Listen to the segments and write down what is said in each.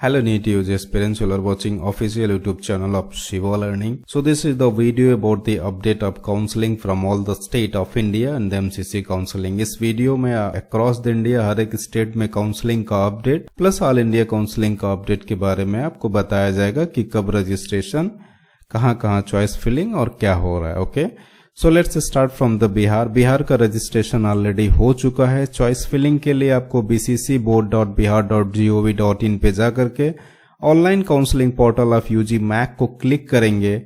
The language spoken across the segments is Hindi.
Hello NEET users, parents, you are watching official YouTube channel of Shiva Learning. So this is the video about the update of counseling from all the state of India and the MCC counseling. इस वीडियो में across the India हर एक स्टेट में काउंसलिंग का update plus all India counselling का अपडेट के बारे में आपको बताया जाएगा कि कब रजिस्ट्रेशन, कहाँ चॉइस फिलिंग और क्या हो रहा है. Okay, so let's start from the Bihar. Bihar का रजिस्ट्रेशन ऑलरेडी हो चुका है. चॉइस फिलिंग के लिए आपको bccboard.bihar.gov.in पे जा करके online counselling portal of UG मैक को क्लिक करेंगे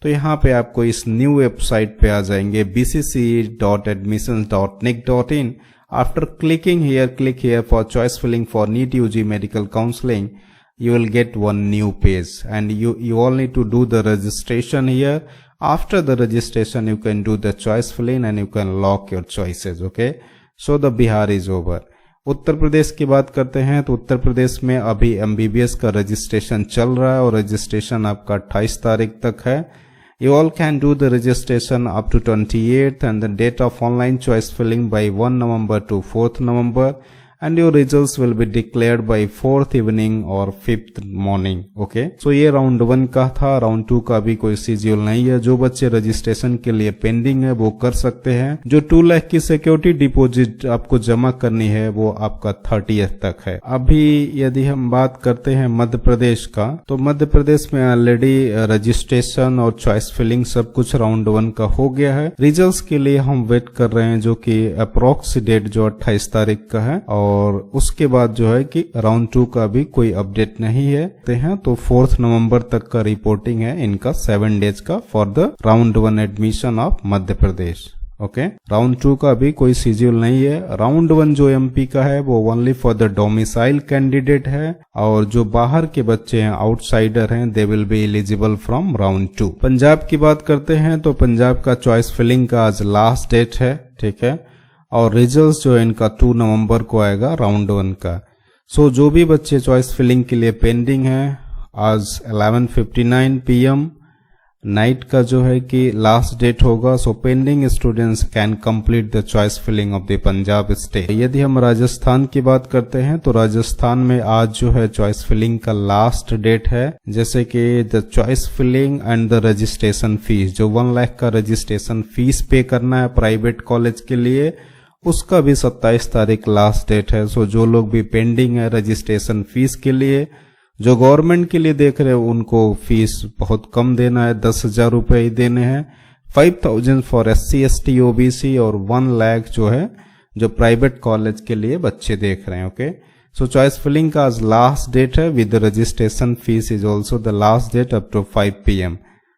तो यहाँ पे आपको इस न्यू वेबसाइट पे आ जाएंगे bcc.admissions.nic.in. After clicking here, click here for choice filling for NEET UG medical counselling. You will get one new page and you all need to do the registration here. After the registration you can do the choice filling and you can lock your choices. Okay, so the Bihar is over. Uttar Pradesh की बात करते हैं तो उत्तर प्रदेश में अभी MBBS का रजिस्ट्रेशन चल रहा है और रजिस्ट्रेशन आपका 28 तारीख तक है. You all can do the registration up to 28th and the date of online choice filling by 1 November to 4th November. And your results will be declared by 4th evening or 5th morning. Okay, so ये राउंड 1 का था. राउंड 2 का भी कोई शेड्यूल नहीं है. जो बच्चे रजिस्ट्रेशन के लिए पेंडिंग है वो कर सकते हैं. जो 2 लाख की सिक्योरिटी डिपॉजिट आपको जमा करनी है वो आपका 30th तक है. अभी यदि हम बात करते हैं मध्य प्रदेश का तो मध्य प्रदेश में ऑलरेडी रजिस्ट्रेशन और चॉइस फिलिंग सब कुछ राउंड 1 का हो गया है. रिजल्ट्स के लिए हम वेट कर रहे हैं जो कि अप्रोक्स डेट जो 28 तारीख का है और उसके बाद जो है कि राउंड 2 का भी कोई अपडेट नहीं है. तो 4th नवंबर तक का रिपोर्टिंग है इनका 7 डेज का for the round 1 admission of Madhya Pradesh. Okay, round 2 का भी कोई शेड्यूल नहीं है. राउंड 1 जो एमपी का है वो only for the domicile candidate है और जो बाहर के बच्चे हैं, आउटसाइडर हैं, they will be eligible from round 2. Punjab की बात करते हैं तो पंजाब का चॉइस फिलिंग का आज लास्ट डेट है. ठीक है, और रिजल्ट्स जो है इनका 2 नवंबर को आएगा राउंड 1 का. सो जो भी बच्चे चॉइस फिलिंग के लिए पेंडिंग है, आज 11:59 PM नाइट का जो है कि लास्ट डेट होगा. So pending students can complete the choice filling of the Punjab state. यदि हम राजस्थान की बात करते हैं तो राजस्थान में आज जो है चॉइस फिलिंग का लास्ट डेट है. जैसे कि the choice filling and the registration fees, जो 1 लाख का रजिस्ट्रेशन फीस पे करना है प्राइवेट कॉलेज के लिए, उसका भी 27 तारीख लास्ट डेट है. सो जो लोग भी पेंडिंग है रजिस्ट्रेशन फीस के लिए, जो गवर्नमेंट के लिए देख रहे हैं उनको फीस बहुत कम देना है, 10,000 रुपए ही देने हैं. 5,000 फॉर SC ST OBC और 1 लाख जो है जो प्राइवेट कॉलेज के लिए बच्चे देख रहे हैं. ओके, सो चॉइस फिलिंग का आज लास्ट डेट है with registration fees is also the last date up to 5 PM.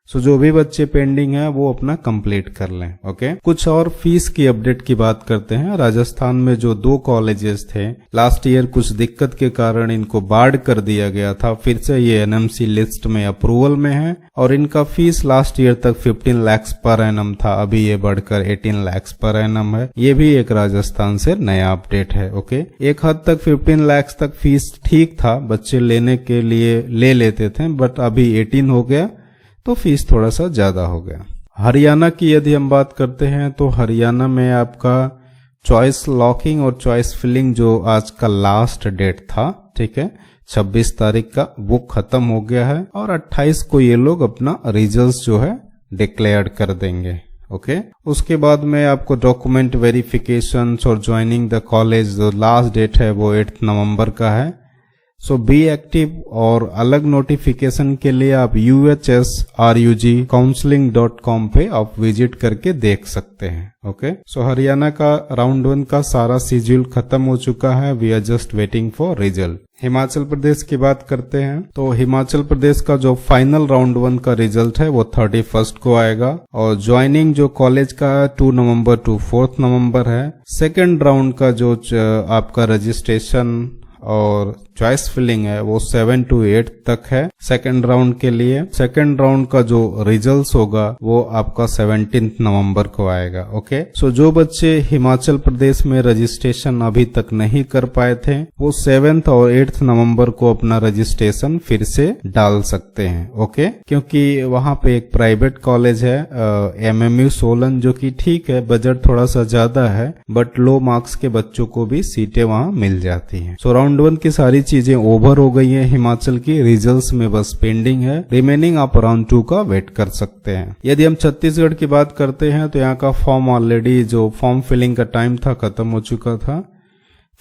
So जो भी बच्चे पेंडिंग है वो अपना कंप्लीट कर लें. ओके, कुछ और फीस की अपडेट की बात करते हैं. राजस्थान में जो 2 कॉलेजेस थे लास्ट ईयर कुछ दिक्कत के कारण इनको बार्ड कर दिया गया था. फिर से ये NMC लिस्ट में अप्रूवल में है और इनका फीस लास्ट ईयर तक 15 लाख पर एनम था, अभी ये बढ़कर 18 लाख पर एनम है. ये भी एक राजस्थान से नया अपडेट है. ओके, एक हद तक 15 लाख तक फीस ठीक था, बच्चे लेने के लिए ले लेते थे, बट अभी 18 हो गया तो फीस थोड़ा सा ज्यादा हो गया. हरियाणा की यदि हम बात करते हैं तो हरियाणा में आपका चॉइस लॉकिंग और चॉइस फिलिंग जो आज का लास्ट डेट था, ठीक है, 26 तारीख का, वो खत्म हो गया है और 28 को ये लोग अपना रिजल्ट्स जो है डिक्लेयर कर देंगे. ओके, उसके बाद में आपको डॉक्यूमेंट वेरिफिकेशन और ज्वाइनिंग द कॉलेज जो लास्ट डेट है वो 8 नवंबर का है. सो बी एक्टिव और अलग नोटिफिकेशन के लिए आप UHSRUGcounseling.com पे आप विजिट करके देख सकते हैं. ओके, सो हरियाणा का राउंड 1 का सारा शेड्यूल खत्म हो चुका है. We are just waiting for result. Himachal Pradesh की बात करते हैं तो हिमाचल प्रदेश का जो फाइनल राउंड 1 का रिजल्ट है वो 31st को आएगा और ज्वाइनिंग जो कॉलेज का है 2 नवंबर टू 4th नवंबर है. सेकेंड राउंड का जो आपका रजिस्ट्रेशन और चॉइस फिलिंग है वो 7 to 8 तक है. सेकंड राउंड के लिए। सेकंड राउंड का जो रिजल्ट्स होगा वो आपका 17 नवंबर को आएगा। ओके, सो जो बच्चे हिमाचल प्रदेश में रजिस्ट्रेशन अभी तक नहीं कर पाए थे वो 7 और 8 नवंबर को अपना रजिस्ट्रेशन फिर से डाल सकते हैं। ओके, क्योंकि वहां पे एक प्राइवेट कॉलेज है MMU सोलन, जो कि ठीक है, बजट थोड़ा सा ज्यादा है बट लो मार्क्स के बच्चों को भी सीटें वहां मिल जाती हैं। सो राउंड 1 की सारी चीजें ओवर हो गई हैं हिमाचल की, रिजल्ट्स में बस पेंडिंग है, रिमेनिंग आप राउंड 2 का वेट कर सकते हैं। यदि हम छत्तीसगढ़ की बात करते हैं तो यहाँ का फॉर्म ऑलरेडी, जो फॉर्म फिलिंग का टाइम था, खत्म हो चुका था।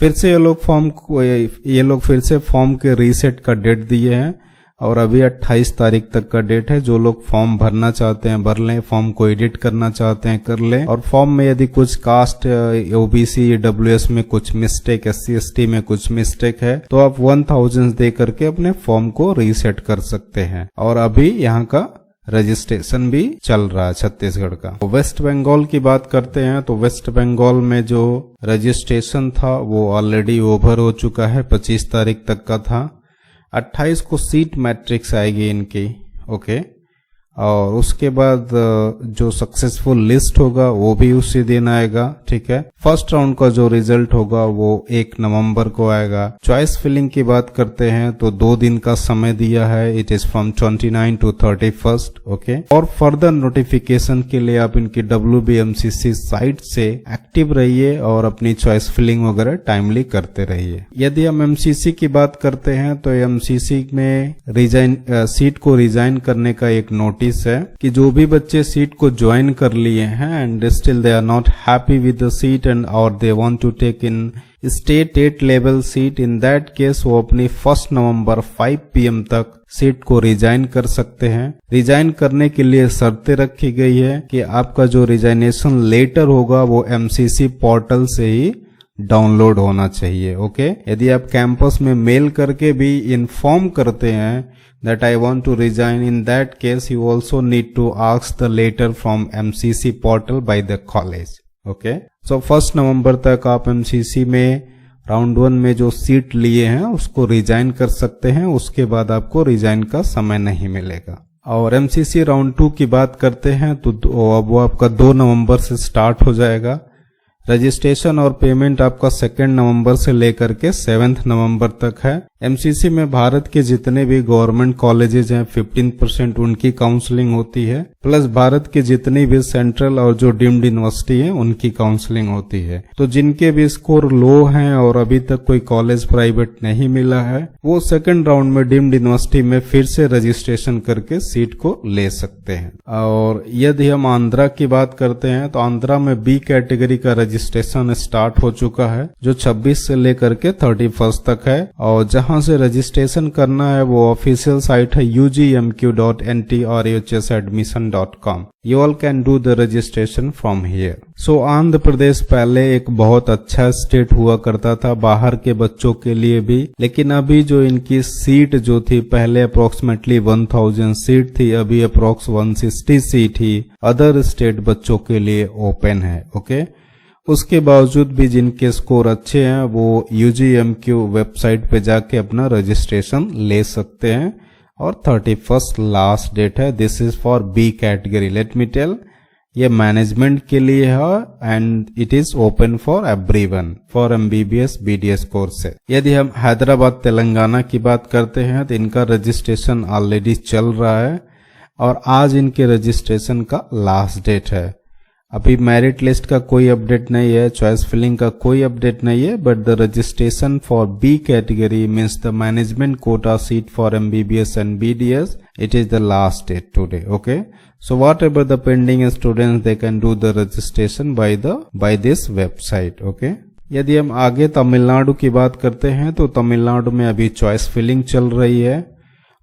फिर से ये लोग फिर से फॉर्म के रीसेट का डेट दिए हैं और अभी 28 तारीख तक का डेट है। जो लोग फॉर्म भरना चाहते हैं भर लें, फॉर्म को एडिट करना चाहते हैं कर लें, और फॉर्म में यदि कुछ कास्ट, OBC, EWS में कुछ मिस्टेक, SC ST में कुछ मिस्टेक है तो आप 1000 दे करके अपने फॉर्म को रीसेट कर सकते हैं। और अभी यहाँ का रजिस्ट्रेशन भी चल रहा है छत्तीसगढ़ का। वेस्ट बंगाल की बात करते हैं तो वेस्ट बंगाल में जो रजिस्ट्रेशन था वो ऑलरेडी ओवर हो चुका है, 25 तारीख तक का था। 28 को सीट मैट्रिक्स आएगी इनकी। ओके, और उसके बाद जो सक्सेसफुल लिस्ट होगा वो भी उसी दिन आएगा। ठीक है, फर्स्ट राउंड का जो रिजल्ट होगा वो 1 नवंबर को आएगा। चॉइस फिलिंग की बात करते हैं तो 2 दिन का समय दिया है, it is from 29 to 31। Okay, और फर्दर नोटिफिकेशन के लिए आप इनकी WBMCC साइट से एक्टिव रहिए और अपनी चॉइस फिलिंग वगैरह टाइमली करते रहिए। यदि हम MCC की बात करते हैं तो MCC में सीट को रिजाइन करने का एक नोटिस है कि जो भी बच्चे सीट को ज्वाइन कर लिए हैं and still they are not happy with the seat and और they want to take in state 8 level seat, in that case वो अपनी 1 नवंबर 5 PM तक सीट को रिजाइन कर सकते हैं। रिजाइन करने के लिए शर्तें रखी गई है कि आपका जो रिजाइनेशन लेटर होगा वो MCC पोर्टल से ही डाउनलोड होना चाहिए। ओके, यदि आप कैंपस में मेल करके भी इन्फॉर्म करते हैं that I want to resign, in that case you also need to ask the letter from MCC portal by the college. Okay, so 1 नवंबर तक आप MCC में राउंड 1 में जो सीट लिए हैं उसको रिजाइन कर सकते हैं, उसके बाद आपको रिजाइन का समय नहीं मिलेगा। और MCC राउंड 2 की बात करते हैं तो अब वो आपका 2 नवंबर से स्टार्ट हो जाएगा। रजिस्ट्रेशन और पेमेंट आपका 2 नवंबर से लेकर के 7 नवंबर तक है। MCC में भारत के जितने भी गवर्नमेंट कॉलेजेस हैं 15% उनकी काउंसलिंग होती है, प्लस भारत के जितनी भी सेंट्रल और जो डीम्ड यूनिवर्सिटी है उनकी काउंसलिंग होती है। तो जिनके भी स्कोर लो हैं और अभी तक कोई कॉलेज प्राइवेट नहीं मिला है वो 2nd राउंड में डीम्ड यूनिवर्सिटी में फिर से रजिस्ट्रेशन करके सीट को ले सकते हैं। और यदि हम आंध्रा की बात करते हैं तो आंध्रा में B कैटेगरी का रजिस्ट्रेशन स्टार्ट हो चुका है जो 26 से लेकर के 31 तक है, और जहां से रजिस्ट्रेशन करना है वो ऑफिशियल साइट है ugmq.nt और hsadmission.com। You all can do the registration from here. So Andhra Pradesh पहले एक बहुत अच्छा स्टेट हुआ करता था बाहर के बच्चों के लिए भी, लेकिन अभी जो इनकी सीट जो थी पहले अप्रोक्सीमेटली 1000 सीट थी, अभी अप्रोक्स 160 सीट ही अदर स्टेट बच्चों के लिए ओपन है। ओके, उसके बावजूद भी जिनके स्कोर अच्छे हैं वो UGMQ वेबसाइट पे जाके अपना रजिस्ट्रेशन ले सकते हैं और 31 लास्ट डेट है। This is for B category. Let me tell, ये मैनेजमेंट के लिए है and it is open for everyone for MBBS BDS course है। यदि हम हैदराबाद तेलंगाना की बात करते हैं तो इनका रजिस्ट्रेशन ऑलरेडी चल रहा है और आज इनके रजिस्ट्रेशन का लास्ट डेट है। अभी मेरिट लिस्ट का कोई अपडेट नहीं है, चॉइस फिलिंग का कोई अपडेट नहीं है, but the registration for B category means the management quota seat for MBBS and BDS, it is the last date today. Okay, so whatever the pending students they can do the registration by this website. Okay, यदि हम आगे तमिलनाडु की बात करते हैं तो तमिलनाडु में अभी चॉइस फिलिंग चल रही है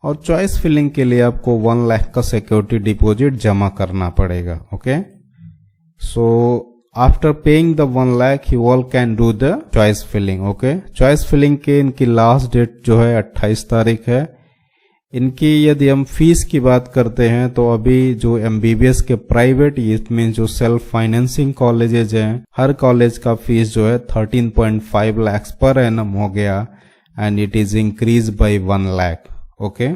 और चॉइस फिलिंग के लिए आपको 1 लाख का सिक्योरिटी डिपॉजिट जमा करना पड़ेगा। Okay, so after paying the 1 lakh you all can do the choice filling. Okay, choice filling के इनकी लास्ट डेट जो है 28 तारीख है। इनकी यदि हम फीस की बात करते हैं तो अभी जो MBBS के प्राइवेट, इसमें जो सेल्फ फाइनेंसिंग कॉलेजेज हैं, हर कॉलेज का फीस जो है 13.5 lakhs पर एनम हो गया and it is increase by 1 lakh. Okay,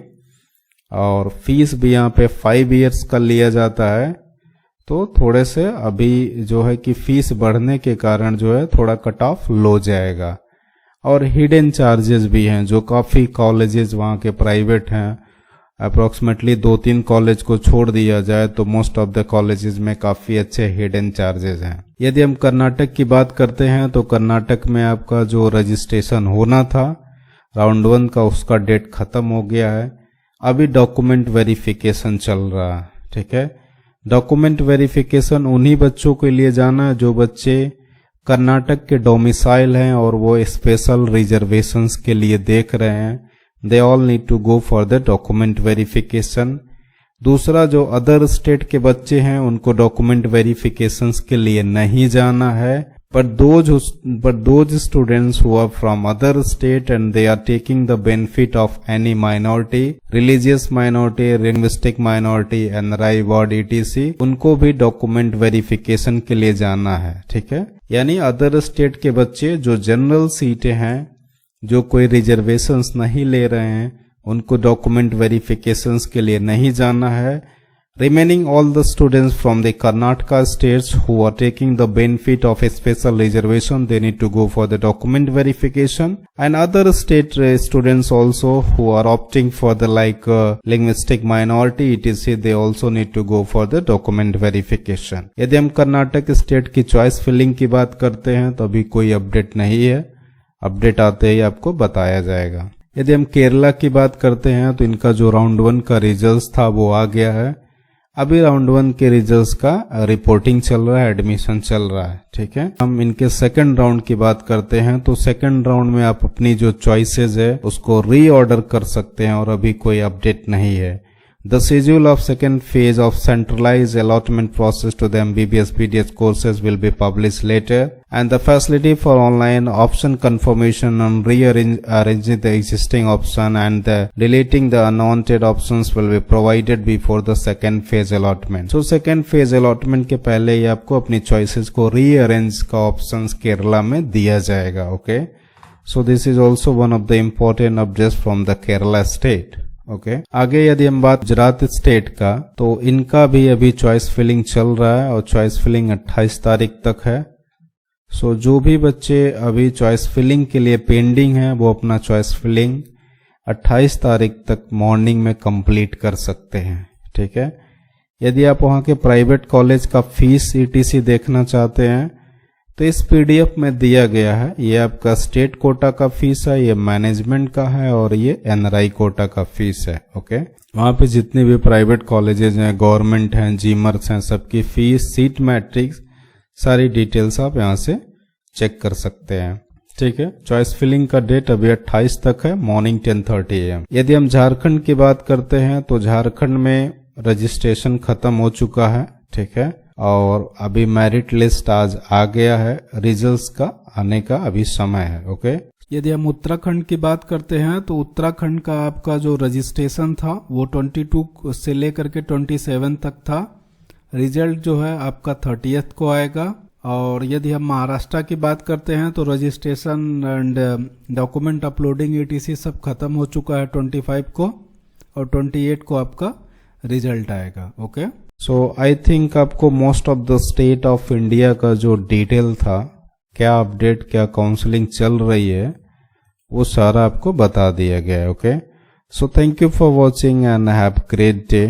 और फीस भी यहाँ पे 5 इयर्स का लिया जाता है। तो थोड़े से अभी जो है कि फीस बढ़ने के कारण जो है थोड़ा कट ऑफ लो जाएगा। और हिडन चार्जेस भी हैं, जो काफ़ी कॉलेजेस वहाँ के प्राइवेट हैं, अप्रोक्सीमेटली 2-3 कॉलेज को छोड़ दिया जाए तो मोस्ट ऑफ द कॉलेजेस में काफ़ी अच्छे हिडन चार्जेस हैं। यदि हम कर्नाटक की बात करते हैं तो कर्नाटक में आपका जो रजिस्ट्रेशन होना था राउंड 1 का, उसका डेट ख़त्म हो गया है। अभी डॉक्यूमेंट वेरिफिकेशन चल रहा है, ठीक है। डॉक्यूमेंट वेरिफिकेशन उन्हीं बच्चों के लिए जाना है जो बच्चे कर्नाटक के डोमिसाइल हैं और वो स्पेशल रिजर्वेशंस के लिए देख रहे हैं। They all need to go for the document verification. दूसरा, जो अदर स्टेट के बच्चे हैं उनको डॉक्यूमेंट वेरिफिकेशंस के लिए नहीं जाना है। But those students who are from other state and they are taking the benefit of any minority, religious minority, linguistic minority, NRI ward etc, उनको भी डॉक्यूमेंट वेरिफिकेशन के लिए जाना है, ठीक है। यानी अदर स्टेट के बच्चे जो जनरल सीटें हैं, जो कोई रिजर्वेशंस नहीं ले रहे हैं, उनको डॉक्यूमेंट वेरिफिकेशंस के लिए नहीं जाना है। Remaining all the students from the Karnataka states who are taking the benefit of a special reservation, they need to go for the document verification. And other state students also who are opting for the linguistic minority etc, they also need to go for the document verification. यदि हम कर्नाटक स्टेट की चॉइस फिलिंग की बात करते हैं तो अभी कोई अपडेट नहीं है, अपडेट आते ही आपको बताया जाएगा। यदि हम केरला की बात करते हैं तो इनका जो राउंड 1 का रिजल्ट था वो आ गया है। अभी राउंड 1 के रिजल्ट्स का रिपोर्टिंग चल रहा है, एडमिशन चल रहा है, ठीक है। हम इनके सेकंड राउंड की बात करते हैं तो सेकंड राउंड में आप अपनी जो चॉइसेस है उसको रीऑर्डर कर सकते हैं और अभी कोई अपडेट नहीं है। The schedule of second phase of centralized allotment process to the MBBS BDS courses will be published later, and the facility for online option confirmation on rearranging the existing option and the deleting the unwanted options will be provided before the second phase allotment. So second phase allotment के पहले ही आपको अपनी choices को rearrange का options केरला में दिया जाएगा, okay? So this is also one of the important updates from the Kerala state. Okay आगे यदि हम बात गुजरात स्टेट का तो इनका भी अभी चॉइस फिलिंग चल रहा है और चॉइस फिलिंग 28 तारीख तक है। सो जो भी बच्चे अभी चॉइस फिलिंग के लिए पेंडिंग हैं वो अपना चॉइस फिलिंग 28 तारीख तक मॉर्निंग में कंप्लीट कर सकते हैं, ठीक है। यदि आप वहाँ के प्राइवेट कॉलेज का फीस ETC देखना चाहते हैं तो इस PDF में दिया गया है। ये आपका स्टेट कोटा का फीस है, ये मैनेजमेंट का है और ये NRI कोटा का फीस है, ओके। वहाँ पे जितने भी प्राइवेट कॉलेजेस हैं, गवर्नमेंट हैं, जीमर्स हैं, सबकी फीस, सीट मैट्रिक्स, सारी डिटेल्स आप यहाँ से चेक कर सकते हैं, ठीक है। चॉइस फिलिंग का डेट अभी 28 तक है, मॉर्निंग 10:30 AM। यदि हम झारखंड की बात करते हैं तो झारखंड में रजिस्ट्रेशन खत्म हो चुका है, ठीक है, और अभी मेरिट लिस्ट आज आ गया है, रिजल्ट्स का आने का अभी समय है, ओके। यदि हम उत्तराखंड की बात करते हैं तो उत्तराखंड का आपका जो रजिस्ट्रेशन था वो 22 से लेकर के 27 तक था। रिजल्ट जो है आपका 30th को आएगा। और यदि हम महाराष्ट्र की बात करते हैं तो registration and document uploading ETC सब खत्म हो चुका है 25 को, और 28 को आपका रिजल्ट आएगा, ओके। सो आई थिंक आपको most of the state of India का जो डिटेल था, क्या अपडेट, क्या काउंसलिंग चल रही है, वो सारा आपको बता दिया गया है, okay. So thank you for watching and have great day.